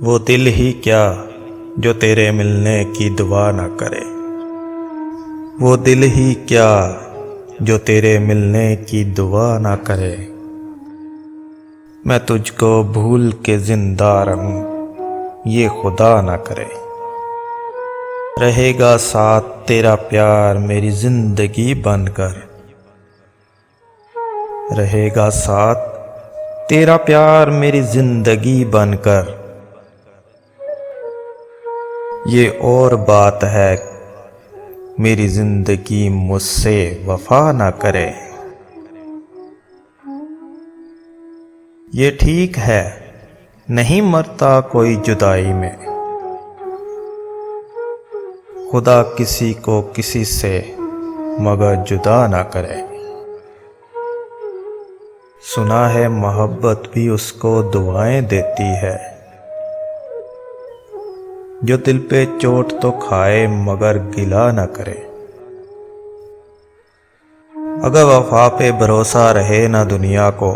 वो दिल ही क्या जो तेरे मिलने की दुआ ना करे। वो दिल ही क्या जो तेरे मिलने की दुआ ना करे। मैं तुझको भूल के जिंदा रहूं ये खुदा ना करे। रहेगा साथ तेरा प्यार मेरी जिंदगी बनकर। रहेगा साथ तेरा प्यार मेरी जिंदगी बनकर। ये और बात है मेरी जिंदगी मुझसे वफा ना करे। ये ठीक है नहीं मरता कोई जुदाई में। खुदा किसी को किसी से मगर जुदा ना करे। सुना है मोहब्बत भी उसको दुआएं देती है जो दिल पे चोट तो खाए मगर गिला ना करे। अगर वफा पे भरोसा रहे ना दुनिया को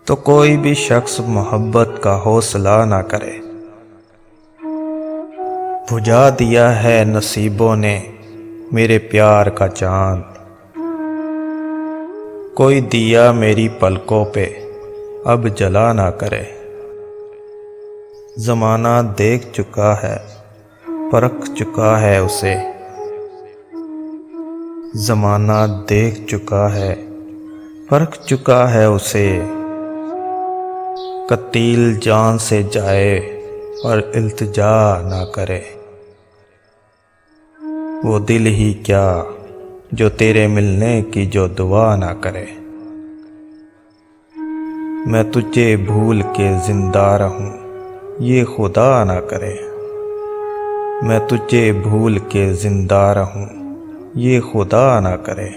तो कोई भी शख्स मोहब्बत का हौसला ना करे। बुझा दिया है नसीबों ने मेरे प्यार का चांद। कोई दिया मेरी पलकों पे अब जला ना करे। ज़माना देख चुका है परख चुका है उसे। ज़माना देख चुका है परख चुका है उसे। कतील जान से जाए और इल्तिजा ना करे। वो दिल ही क्या जो तेरे मिलने की जो दुआ ना करे। मैं तुझे भूल के जिंदा रहूं ये खुदा ना करे। मैं तुझे भूल के जिंदा रहूं ये खुदा ना करे।